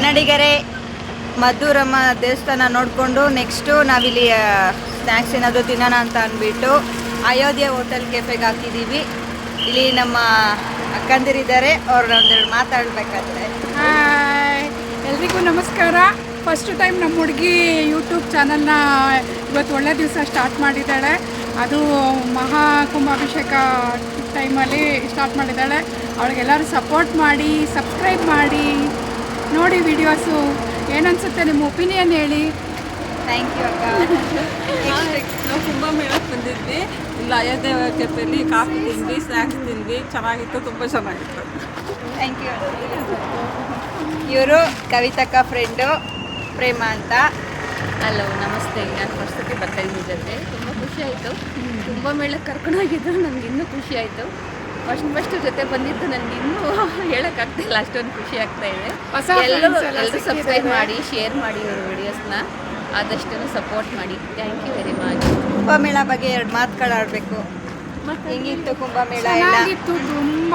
ಕನ್ನಡಿಗರೇ ಮದ್ದೂರಮ್ಮ ದೇವಸ್ಥಾನ ನೋಡಿಕೊಂಡು ನೆಕ್ಸ್ಟು ನಾವಿಲ್ಲಿ ಸ್ನ್ಯಾಕ್ಸ್ ಏನಾದರೂ ತಿನ್ನೋಣ ಅಂತ ಅಂದ್ಬಿಟ್ಟು ಅಯೋಧ್ಯೆ ಹೋಟೆಲ್ ಕೆಫೆಗೆ ಹಾಕಿದ್ದೀವಿ. ಇಲ್ಲಿ ನಮ್ಮ ಅಕ್ಕಂದಿರಿದ್ದಾರೆ, ಅವ್ರನ್ನ ಒಂದೆರಡು ಮಾತಾಡಬೇಕಾದ್ರೆ. ಹಾಯ್, ಎಲ್ರಿಗೂ ನಮಸ್ಕಾರ. ಫಸ್ಟ್ ಟೈಮ್ ನಮ್ಮ ಹುಡುಗಿ ಯೂಟ್ಯೂಬ್ ಚಾನಲ್ನ ಇವತ್ತು ಒಳ್ಳೆ ದಿವಸ ಸ್ಟಾರ್ಟ್ ಮಾಡಿದ್ದಾಳೆ. ಅದು ಮಹಾಕುಂಭಾಭಿಷೇಕ ಟೈಮಲ್ಲಿ ಸ್ಟಾರ್ಟ್ ಮಾಡಿದ್ದಾಳೆ. ಅವಳಿಗೆಲ್ಲರೂ ಸಪೋರ್ಟ್ ಮಾಡಿ, ಸಬ್ಸ್ಕ್ರೈಬ್ ಮಾಡಿ, ನೋಡಿ ವಿಡಿಯೋಸು. ಏನನ್ಸುತ್ತೆ ನಿಮ್ಮ ಒಪಿನಿಯನ್ ಹೇಳಿ. ಥ್ಯಾಂಕ್ ಯು ಅಕ್ಕ. ನಾವು ಕುಂಭಮೇಳಕ್ಕೆ ಬಂದಿದ್ವಿ. ಇಲ್ಲ ಅಯೋಧ್ಯೆ ಕೆಫೆಯಲ್ಲಿ ಕಾಫಿ ತಿಂದ್ವಿ, ಸ್ನ್ಯಾಕ್ಸ್ ತಿಂದ್ವಿ. ಚೆನ್ನಾಗಿತ್ತು, ತುಂಬ ಚೆನ್ನಾಗಿತ್ತು. Thank you. ಇವರು ಕವಿತಕ್ಕ ಫ್ರೆಂಡು ಪ್ರೇಮ ಅಂತ. ಹಲೋ, ನಮಸ್ತೆ. ನಾನು ಫಸ್ಟ್ ಸತಿ ಬರ್ತಾ ಇದ್ದೀನಿ ಜೊತೆ. ತುಂಬ ಖುಷಿ ಆಯಿತು. ಕುಂಭಮೇಳಕ್ಕೆ ಕರ್ಕೊಂಡೋಗಿದ್ದು ನನಗೆ ಇನ್ನೂ ಖುಷಿ ಆಯಿತು. ಫಸ್ಟ್ ಜೊತೆ ಬಂದಿದ್ದು ನನಗೆ ಇನ್ನೂ ಹೇಳೋಕ್ಕಾಗ್ತಾಯಿಲ್ಲ, ಅಷ್ಟೊಂದು ಖುಷಿ ಆಗ್ತಾ ಇದೆ. ಎಲ್ಲರೂ ಸಬ್ಸ್ಕ್ರೈಬ್ ಮಾಡಿ, ಶೇರ್ ಮಾಡಿ ಇವರು ವಿಡಿಯೋಸ್ನ. ಆದಷ್ಟು ಸಪೋರ್ಟ್ ಮಾಡಿ. Thank you very much. Kumbh Mela ಬಗ್ಗೆ ಎರಡು ಮಾತುಗಳಾಡಬೇಕು. ಹೆಂಗಿತ್ತು ಕುಂಭಮೇಳ ಎಲ್ಲ? ಚೆನ್ನಾಗಿತ್ತು, ತುಂಬ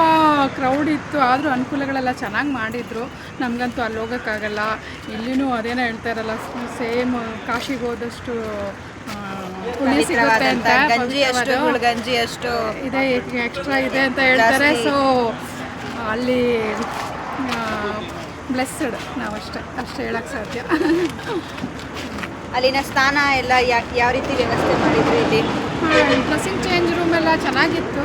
ಕ್ರೌಡ್ ಇತ್ತು. ಆದರೂ ಅನುಕೂಲಗಳೆಲ್ಲ ಚೆನ್ನಾಗಿ ಮಾಡಿದರು. ನಮಗಂತೂ ಅಲ್ಲಿ ಹೋಗೋಕ್ಕಾಗಲ್ಲ. ಇಲ್ಲಿನೂ ಅದೇನೋ ಹೇಳ್ತಾ ಇರಲ್ಲ, ಸೇಮ್ ಕಾಶಿಗೆ ಹೋದಷ್ಟು ಪುಣ್ಯ ಸಿಗುತ್ತೆ ಅಂತ. ಗಂಜಿ ಅಷ್ಟು ಇದೆ, ಎಕ್ಸ್ಟ್ರಾ ಇದೆ ಅಂತ ಹೇಳ್ತಾರೆ. ಸೊ ಅಲ್ಲಿ ಬ್ಲೆಸ್ಸಡ್ ಅಷ್ಟೇ ಹೇಳಕ್ಕೆ ಸಾಧ್ಯ. ಅಲ್ಲಿನ ಸ್ನಾನ ಎಲ್ಲ ಯಾವ ರೀತಿ ವ್ಯವಸ್ಥೆ ಮಾಡಿದ್ರು? ಇಲ್ಲಿ ಡ್ರೆಸ್ಸಿಂಗ್ ಚೇಂಜ್ ರೂಮ್ ಎಲ್ಲ ಚೆನ್ನಾಗಿತ್ತು.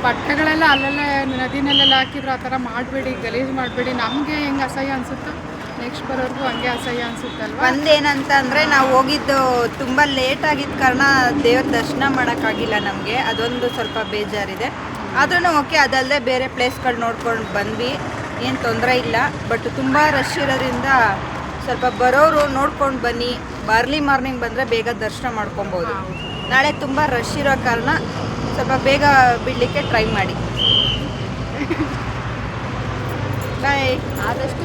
ಬಟ್ಟೆಗಳೆಲ್ಲ ಅಲ್ಲೆಲ್ಲ ನದಿನಲ್ಲೆಲ್ಲ ಹಾಕಿದ್ರು. ಆ ಥರ ಮಾಡಬೇಡಿ, ಗಲೀಜು ಮಾಡಬೇಡಿ. ನಮಗೆ ಹೆಂಗೆ ಅಸಹ್ಯ ಅನಿಸುತ್ತೋ ನೆಕ್ಸ್ಟ್ ಬರೋರ್ಗೂ ಹಂಗೆ ಅಸಹ್ಯ ಅನಿಸುತ್ತಲ್ವ. ಒಂದೇನಂತ ಅಂದರೆ ನಾವು ಹೋಗಿದ್ದು ತುಂಬ ಲೇಟ್ ಆಗಿದ್ದ ಕಾರಣ ದೇವ್ರ ದರ್ಶನ ಮಾಡೋಕ್ಕಾಗಿಲ್ಲ ನಮಗೆ. ಅದೊಂದು ಸ್ವಲ್ಪ ಬೇಜಾರಿದೆ. ಆದ್ರೂ ಓಕೆ, ಅದಲ್ಲದೆ ಬೇರೆ ಪ್ಲೇಸ್ಗಳು ನೋಡ್ಕೊಂಡು ಬಂದ್ವಿ, ಏನು ತೊಂದರೆ ಇಲ್ಲ. ಬಟ್ ತುಂಬ ರಶ್ ಇರೋದ್ರಿಂದ ಸ್ವಲ್ಪ ಬರೋರು ನೋಡ್ಕೊಂಡು ಬನ್ನಿ. ಅರ್ಲಿ ಮಾರ್ನಿಂಗ್ ಬಂದರೆ ಬೇಗ ದರ್ಶನ ಮಾಡ್ಕೊಬೋದು. ನಾಳೆ ತುಂಬ ರಶ್ ಇರೋ ಕಾರಣ ಸ್ವಲ್ಪ ಬೇಗ ಬಿಡಲಿಕ್ಕೆ ಟ್ರೈ ಮಾಡಿ. ಬಾಯ್. ಆದಷ್ಟು